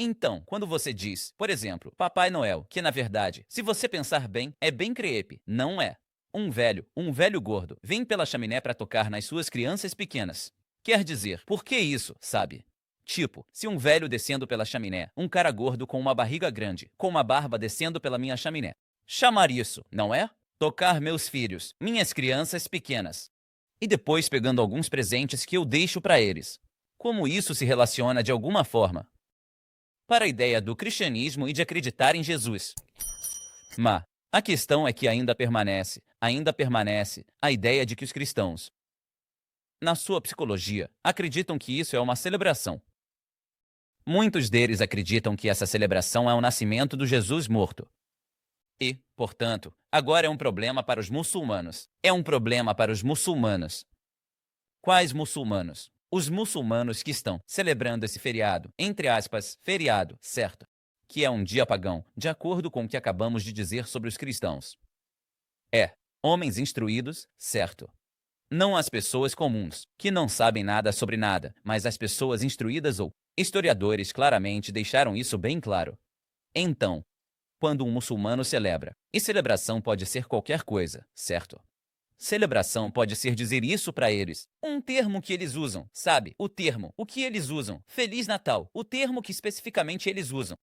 Então, quando você diz, por exemplo, Papai Noel, que na verdade, se você pensar bem, é bem crepe, não é? Um velho gordo, vem pela chaminé para tocar nas suas crianças pequenas. Quer dizer, por que isso, sabe? Tipo, se um velho descendo pela chaminé, um cara gordo com uma barriga grande, com uma barba descendo pela minha chaminé. Chamar isso, não é? Tocar meus filhos, minhas crianças pequenas. E depois pegando alguns presentes que eu deixo para eles. Como isso se relaciona de alguma forma para a ideia do cristianismo e de acreditar em Jesus? Mas a questão é que ainda permanece a ideia de que os cristãos, na sua psicologia, acreditam que isso é uma celebração. Muitos deles acreditam que essa celebração é o nascimento do Jesus morto. E, portanto, agora é um problema para os muçulmanos. É um problema para os muçulmanos. Quais muçulmanos? Os muçulmanos que estão celebrando esse feriado, entre aspas, feriado, certo? Que é um dia pagão, de acordo com o que acabamos de dizer sobre os cristãos. É, homens instruídos, certo? Não as pessoas comuns, que não sabem nada sobre nada, mas as pessoas instruídas ou historiadores claramente deixaram isso bem claro. Então, quando um muçulmano celebra, e celebração pode ser qualquer coisa, certo? Celebração pode ser dizer isso para eles. Um termo que eles usam, sabe? O termo, o que eles usam. Feliz Natal, o termo que especificamente eles usam.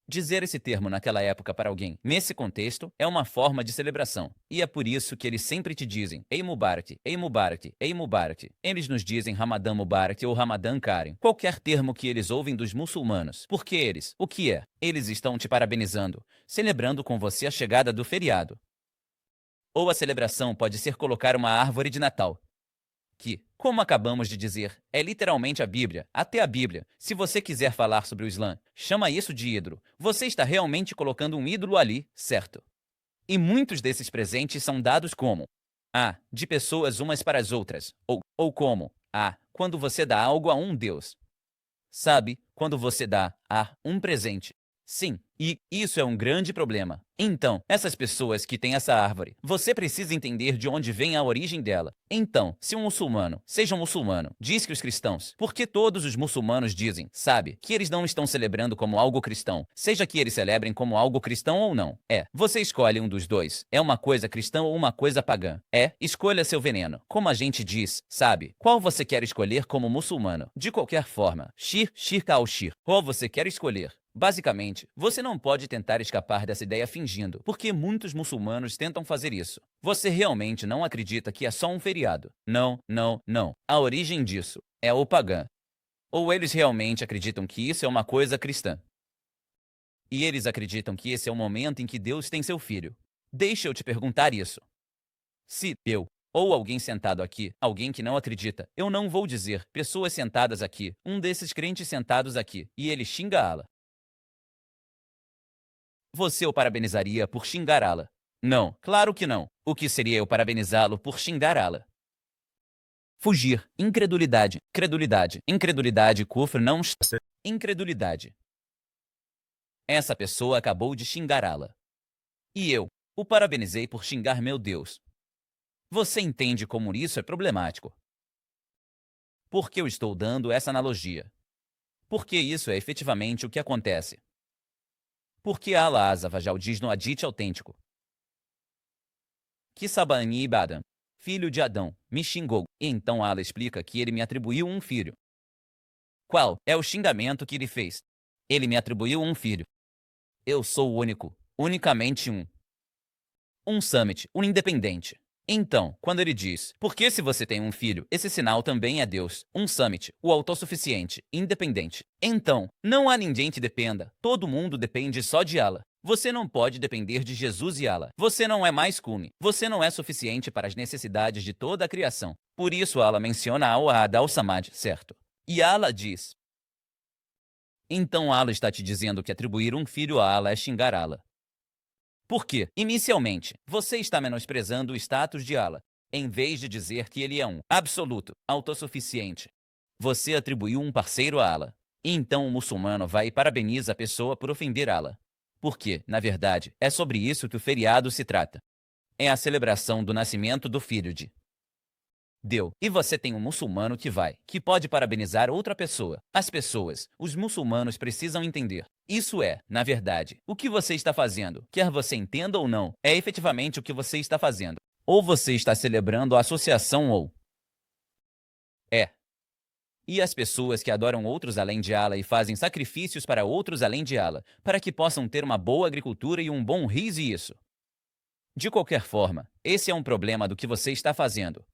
Dizer esse termo naquela época para alguém, nesse contexto, é uma forma de celebração. E é por isso que eles sempre te dizem Ei Mubarak, Ei Mubarak, Ei Mubarak. Eles nos dizem Ramadã Mubarak ou Ramadã Karim. Qualquer termo que eles ouvem dos muçulmanos. Porque eles, o que é? Eles estão te parabenizando, celebrando com você a chegada do feriado. Ou a celebração pode ser colocar uma árvore de Natal, que, como acabamos de dizer, é literalmente a Bíblia, até a Bíblia. Se você quiser falar sobre o Islã, chama isso de ídolo. Você está realmente colocando um ídolo ali, certo? E muitos desses presentes são dados como de pessoas umas para as outras, ou como quando você dá algo a um Deus. Sabe, quando você dá um presente. Sim, e isso é um grande problema. Então, essas pessoas que têm essa árvore, você precisa entender de onde vem a origem dela. Então, se um muçulmano, seja um muçulmano, diz que os cristãos, porque todos os muçulmanos dizem, sabe, que eles não estão celebrando como algo cristão, seja que eles celebrem como algo cristão ou não. Você escolhe um dos dois. É uma coisa cristã ou uma coisa pagã. Escolha seu veneno. Como a gente diz, sabe, qual você quer escolher como muçulmano? De qualquer forma, shirk al-shir. Qual você quer escolher? Basicamente, você não pode tentar escapar dessa ideia fingindo, porque muitos muçulmanos tentam fazer isso. Você realmente não acredita que é só um feriado. Não, não, não. A origem disso é o pagã. Ou eles realmente acreditam que isso é uma coisa cristã. E eles acreditam que esse é o momento em que Deus tem seu filho. Deixa eu te perguntar isso. Se eu, ou alguém sentado aqui, alguém que não acredita, eu não vou dizer, pessoas sentadas aqui, um desses crentes sentados aqui, e ele xinga Allah. Você o parabenizaria por xingar Allah? Não, claro que não. O que seria eu parabenizá-lo por xingar Allah? Fugir, incredulidade, credulidade, incredulidade, kufr, não, incredulidade. Essa pessoa acabou de xingar Allah. E eu o parabenizei por xingar meu Deus. Você entende como isso é problemático? Por que eu estou dando essa analogia? Porque isso é efetivamente o que acontece. Porque Allah Azza wa Jal diz no Hadith autêntico que Sabani ibn Adam, filho de Adão, me xingou, e então Allah explica que ele me atribuiu um filho. Qual é o xingamento que ele fez? Ele me atribuiu um filho. Eu sou o único, unicamente um. Um summit, um independente. Então, quando ele diz, porque se você tem um filho, esse sinal também é Deus, um summit, o autossuficiente, independente. Então, não há ninguém que dependa, todo mundo depende só de Allah. Você não pode depender de Jesus e Allah. Você não é mais cume. Você não é suficiente para as necessidades de toda a criação. Por isso Allah menciona Al-Ahad al-Samad, certo? E Allah diz. Então Allah está te dizendo que atribuir um filho a Allah é xingar Allah. Porque, inicialmente, você está menosprezando o status de Allah, em vez de dizer que ele é um absoluto, autossuficiente. Você atribuiu um parceiro a Allah. E então o muçulmano vai e parabeniza a pessoa por ofender Allah. Porque, na verdade, é sobre isso que o feriado se trata. É a celebração do nascimento do filho de Deu. E você tem um muçulmano que pode parabenizar outra pessoa. As pessoas, os muçulmanos precisam entender. Isso é, na verdade, o que você está fazendo. Quer você entenda ou não, é efetivamente o que você está fazendo. Ou você está celebrando a associação ou... É. E as pessoas que adoram outros além de Allah e fazem sacrifícios para outros além de Allah, para que possam ter uma boa agricultura e um bom riso e isso. De qualquer forma, esse é um problema do que você está fazendo.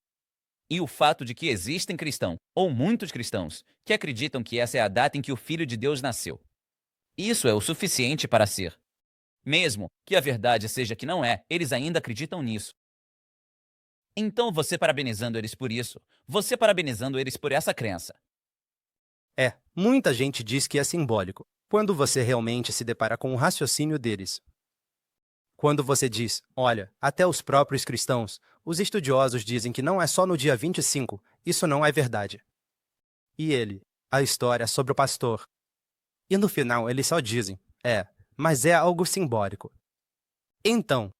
E o fato de que existem cristãos, ou muitos cristãos, que acreditam que essa é a data em que o Filho de Deus nasceu. Isso é o suficiente para ser. Mesmo que a verdade seja que não é, eles ainda acreditam nisso. Então você parabenizando eles por isso, você parabenizando eles por essa crença. Muita gente diz que é simbólico, quando você realmente se depara com o raciocínio deles. Quando você diz, olha, até os próprios cristãos, os estudiosos dizem que não é só no dia 25, isso não é verdade. E a história sobre o pastor. E no final eles só dizem, mas é algo simbólico. Então,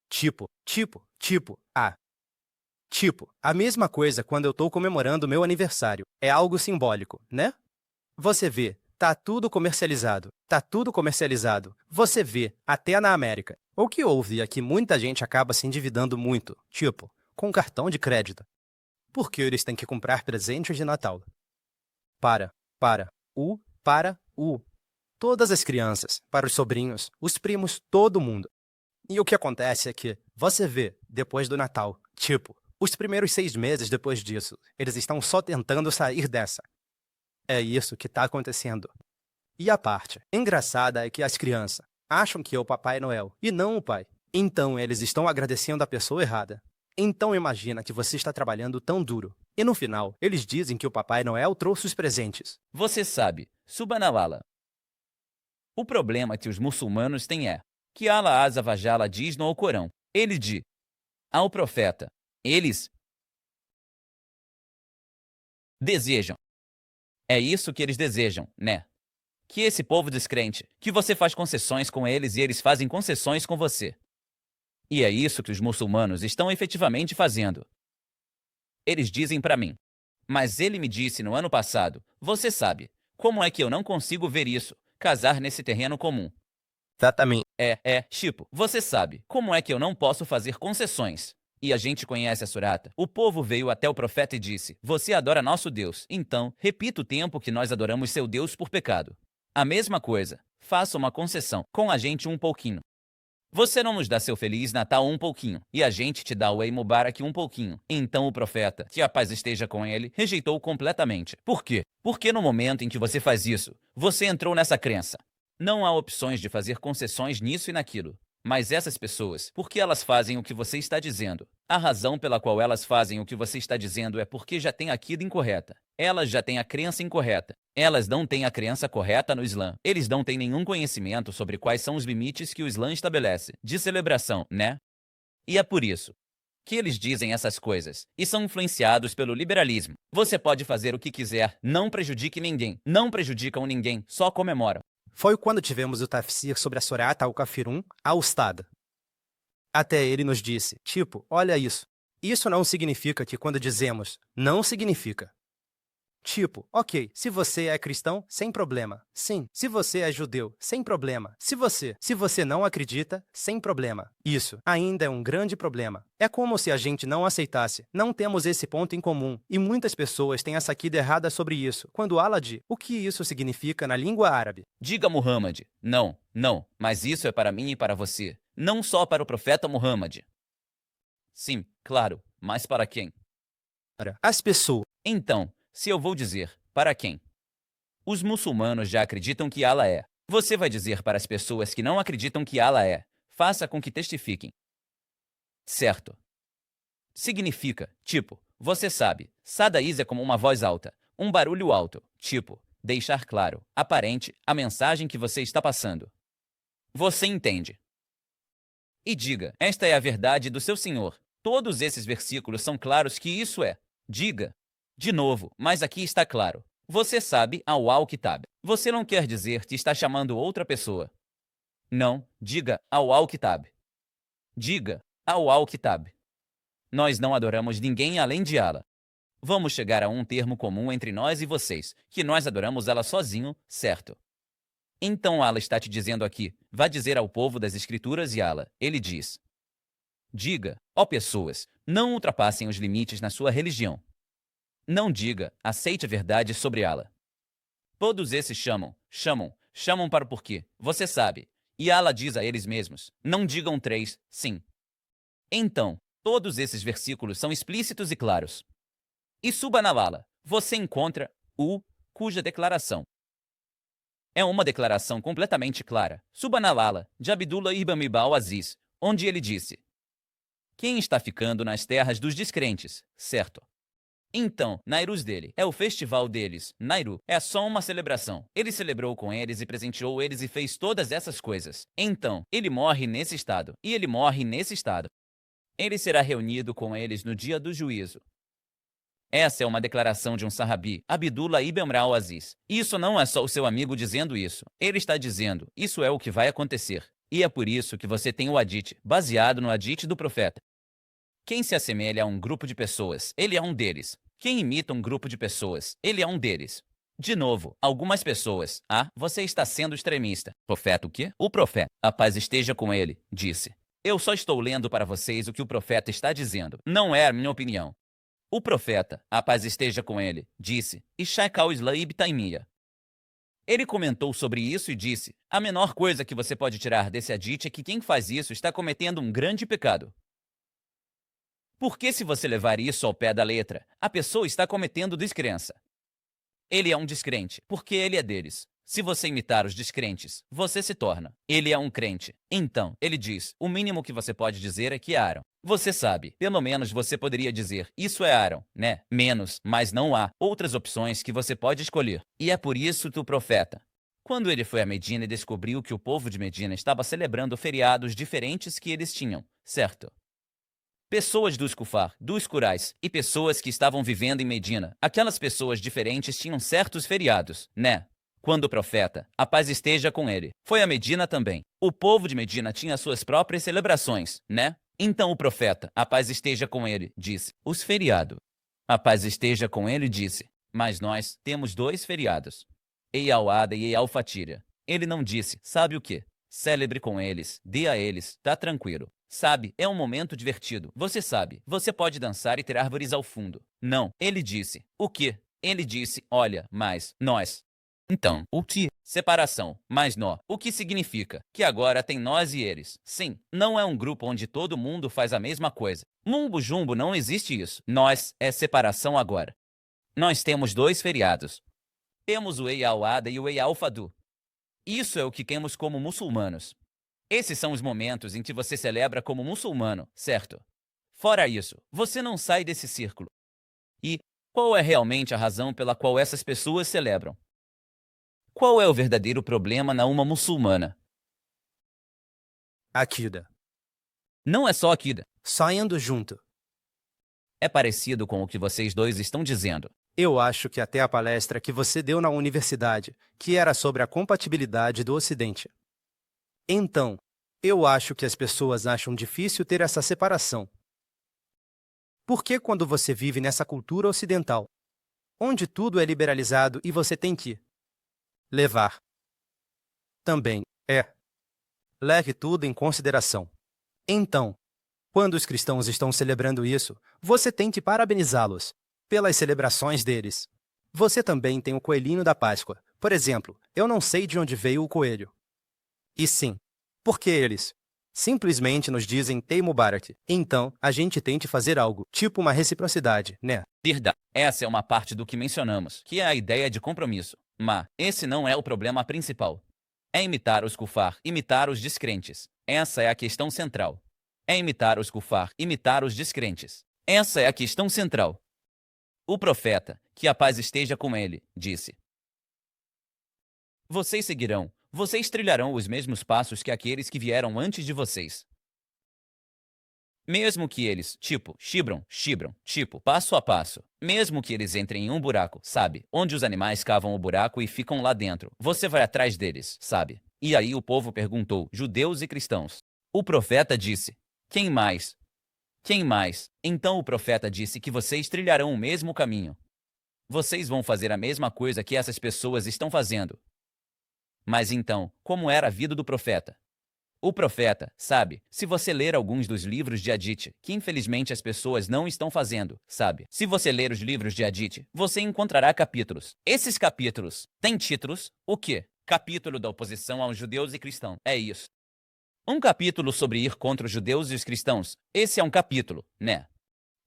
a mesma coisa quando eu estou comemorando meu aniversário, é algo simbólico, né? Você vê, tá tudo comercializado. Você vê, até na América. O que houve é que muita gente acaba se endividando muito, com cartão de crédito. Porque eles têm que comprar presentes de Natal. Para todas as crianças, para os sobrinhos, os primos, todo mundo. E o que acontece é que, você vê, depois do Natal, os primeiros 6 meses depois disso, eles estão só tentando sair dessa. É isso que está acontecendo. E a parte engraçada é que as crianças acham que é o Papai Noel e não o pai. Então eles estão agradecendo a pessoa errada. Então imagina que você está trabalhando tão duro. E no final, eles dizem que o Papai Noel trouxe os presentes. Você sabe, Subhanallah. O problema que os muçulmanos têm é que Allah Azza wa Jalla diz no Alcorão. Ele diz ao profeta, eles desejam. É isso que eles desejam, né? Que esse povo descrente, que você faz concessões com eles e eles fazem concessões com você. E é isso que os muçulmanos estão efetivamente fazendo. Eles dizem para mim. Mas ele me disse no ano passado, você sabe, como é que eu não consigo ver isso, casar nesse terreno comum? Exatamente. Você sabe, como é que eu não posso fazer concessões? E a gente conhece a surata. O povo veio até o profeta e disse, você adora nosso Deus, então, repita o tempo que nós adoramos seu Deus por pecado. A mesma coisa, faça uma concessão, com a gente um pouquinho. Você não nos dá seu Feliz Natal um pouquinho, e a gente te dá o Eid Mubarak um pouquinho. Então o profeta, que a paz esteja com ele, rejeitou completamente. Por quê? Porque no momento em que você faz isso, você entrou nessa crença. Não há opções de fazer concessões nisso e naquilo. Mas essas pessoas, por que elas fazem o que você está dizendo? A razão pela qual elas fazem o que você está dizendo é porque já têm a akida incorreta. Elas já têm a crença incorreta. Elas não têm a crença correta no Islã. Eles não têm nenhum conhecimento sobre quais são os limites que o Islã estabelece de celebração, né? E é por isso que eles dizem essas coisas e são influenciados pelo liberalismo. Você pode fazer o que quiser, não prejudique ninguém, não prejudicam ninguém, só comemoram. Foi quando tivemos o tafsir sobre a Surata Al-Kafirun, Al-Ustad. Até ele nos disse, olha isso. Isso não significa que quando dizemos, não significa. Ok, se você é cristão, sem problema. Sim, se você é judeu, sem problema. Se você não acredita, sem problema. Isso ainda é um grande problema. É como se a gente não aceitasse. Não temos esse ponto em comum. E muitas pessoas têm essa akida errada sobre isso. Quando Allah diz, o que isso significa na língua árabe? Diga Muhammad, não, mas isso é para mim e para você. Não só para o profeta Muhammad. Sim, claro, mas para quem? Para as pessoas. Então, se eu vou dizer, para quem? Os muçulmanos já acreditam que Allah é. Você vai dizer para as pessoas que não acreditam que Allah é. Faça com que testifiquem. Certo. Significa, você sabe, Sadaís é como uma voz alta, um barulho alto, deixar claro, aparente, a mensagem que você está passando. Você entende? E diga, esta é a verdade do seu Senhor. Todos esses versículos são claros que isso é. Diga. De novo, mas aqui está claro. Você sabe ao Al-Kitab. Você não quer dizer que está chamando outra pessoa. Não, diga ao Al-Kitab. Diga ao Al-Kitab. Nós não adoramos ninguém além de Allah. Vamos chegar a um termo comum entre nós e vocês, que nós adoramos Allah sozinho, certo? Então Allah está te dizendo aqui, vá dizer ao povo das Escrituras e Allah, ele diz: diga, ó pessoas, não ultrapassem os limites na sua religião. Não diga, aceite a verdade sobre Allah. Todos esses chamam para o porquê, você sabe. E Allah diz a eles mesmos, não digam 3, sim. Então, todos esses versículos são explícitos e claros. E Subhanallah, você encontra cuja declaração é uma declaração completamente clara. Subhanallah, de Abdullah ibn al-Aziz, onde ele disse: quem está ficando nas terras dos descrentes, certo? Então, Nairus dele é o festival deles. Nairu é só uma celebração. Ele celebrou com eles e presenteou eles e fez todas essas coisas. Então, ele morre nesse estado. E ele morre nesse estado. Ele será reunido com eles no dia do juízo. Essa é uma declaração de um sahabi, Abdullah ibn al-Aziz. Isso não é só o seu amigo dizendo isso. Ele está dizendo, isso é o que vai acontecer. E é por isso que você tem o hadith, baseado no hadith do profeta. Quem se assemelha a um grupo de pessoas, ele é um deles. Quem imita um grupo de pessoas, ele é um deles. De novo, algumas pessoas, você está sendo extremista. Profeta o quê? O profeta, a paz esteja com ele, disse: eu só estou lendo para vocês o que o profeta está dizendo. Não é a minha opinião. O profeta, a paz esteja com ele, disse, e Shaykh al-Islam ibn Taymiyyah. Ele comentou sobre isso e disse, a menor coisa que você pode tirar desse hadith é que quem faz isso está cometendo um grande pecado. Porque se você levar isso ao pé da letra, a pessoa está cometendo descrença. Ele é um descrente, porque ele é deles. Se você imitar os descrentes, você se torna. Ele é um crente. Então, ele diz, o mínimo que você pode dizer é que é Aaron. Você sabe, pelo menos você poderia dizer, isso é Aaron, né? Menos, mas não há outras opções que você pode escolher. E é por isso que o profeta, quando ele foi a Medina e descobriu que o povo de Medina estava celebrando feriados diferentes que eles tinham, certo? Pessoas dos Kufar, dos Qurais e pessoas que estavam vivendo em Medina, aquelas pessoas diferentes tinham certos feriados, né? Quando o profeta, a paz esteja com ele, foi a Medina também, o povo de Medina tinha suas próprias celebrações, né? Então o profeta, a paz esteja com ele, disse, os feriados. A paz esteja com ele, disse, mas nós temos 2 feriados, Eid al-Adha e Eid al-Fitr. Ele não disse, sabe o que? Celebre com eles, dê a eles, tá tranquilo. Sabe, é um momento divertido. Você sabe, você pode dançar e ter árvores ao fundo. Não, ele disse. O quê? Ele disse, olha, mas nós. Então, o que? Separação, mas nó. O que significa? Que agora tem nós e eles. Sim, não é um grupo onde todo mundo faz a mesma coisa. Mumbo jumbo não existe isso. Nós é separação agora. Nós temos 2 feriados. Temos o Eid al-Adha e o Eid al-Fitr. Isso é o que temos como muçulmanos. Esses são os momentos em que você celebra como muçulmano, certo? Fora isso, você não sai desse círculo. E qual é realmente a razão pela qual essas pessoas celebram? Qual é o verdadeiro problema na uma muçulmana? Akida. Não é só Akida. Só indo junto. É parecido com o que vocês dois estão dizendo. Eu acho que até a palestra que você deu na universidade, que era sobre a compatibilidade do Ocidente. Então, eu acho que as pessoas acham difícil ter essa separação. Porque quando você vive nessa cultura ocidental, onde tudo é liberalizado e você tem que levar, também leve tudo em consideração. Então, quando os cristãos estão celebrando isso, você tem que parabenizá-los pelas celebrações deles. Você também tem o coelhinho da Páscoa. Por exemplo, eu não sei de onde veio o coelho. E sim, porque eles simplesmente nos dizem Tei Mubarak. Então, a gente tem que fazer algo, tipo uma reciprocidade, né? Verdade. Essa é uma parte do que mencionamos, que é a ideia de compromisso. Mas esse não é o problema principal. É imitar os kufar, imitar os descrentes. Essa é a questão central. É imitar os kufar, imitar os descrentes. Essa é a questão central. O profeta, que a paz esteja com ele, disse: vocês seguirão, vocês trilharão os mesmos passos que aqueles que vieram antes de vocês. Mesmo que eles, chibram, passo a passo. Mesmo que eles entrem em um buraco, sabe? Onde os animais cavam o buraco e ficam lá dentro. Você vai atrás deles, sabe? E aí o povo perguntou, judeus e cristãos. O profeta disse, quem mais? Quem mais? Então o profeta disse que vocês trilharão o mesmo caminho. Vocês vão fazer a mesma coisa que essas pessoas estão fazendo. Mas então, como era a vida do profeta? O profeta, sabe, se você ler alguns dos livros de Hadith, que infelizmente as pessoas não estão fazendo, sabe? Se você ler os livros de Hadith, você encontrará capítulos. Esses capítulos têm títulos, o quê? Capítulo da oposição aos judeus e cristãos. É isso. Um capítulo sobre ir contra os judeus e os cristãos. Esse é um capítulo, né?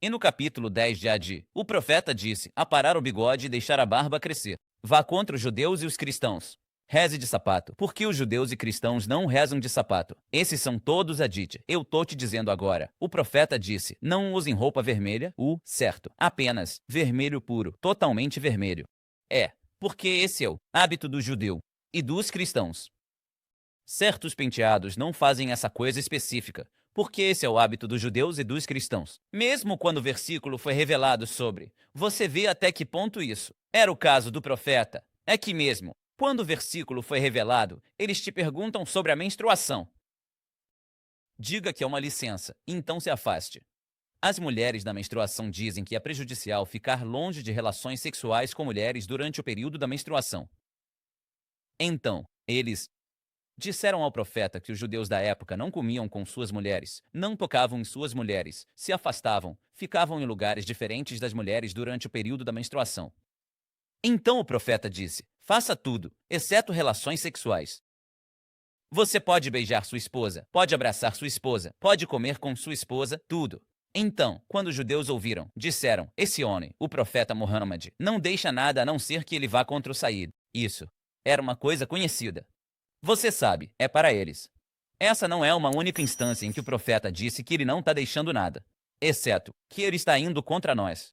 E no capítulo 10 de Hadith, o profeta disse: aparar o bigode e deixar a barba crescer. Vá contra os judeus e os cristãos. Reze de sapato, porque os judeus e cristãos não rezam de sapato. Esses são todos Hadith. Eu tô te dizendo agora. O profeta disse: não usem roupa vermelha, certo. Apenas vermelho puro, totalmente vermelho. Porque esse é o hábito do judeu e dos cristãos. Certos penteados não fazem essa coisa específica, porque esse é o hábito dos judeus e dos cristãos. Mesmo quando o versículo foi revelado sobre, você vê até que ponto isso era o caso do profeta. É que mesmo quando o versículo foi revelado, eles te perguntam sobre a menstruação. Diga que é uma licença, então se afaste. As mulheres da menstruação dizem que é prejudicial ficar longe de relações sexuais com mulheres durante o período da menstruação. Então, eles disseram ao profeta que os judeus da época não comiam com suas mulheres, não tocavam em suas mulheres, se afastavam, ficavam em lugares diferentes das mulheres durante o período da menstruação. Então o profeta disse: faça tudo, exceto relações sexuais. Você pode beijar sua esposa, pode abraçar sua esposa, pode comer com sua esposa, tudo. Então, quando os judeus ouviram, disseram: esse homem, o profeta Muhammad, não deixa nada a não ser que ele vá contra o Saíd. Isso era uma coisa conhecida. Você sabe, é para eles. Essa não é uma única instância em que o profeta disse que ele não está deixando nada, exceto que ele está indo contra nós.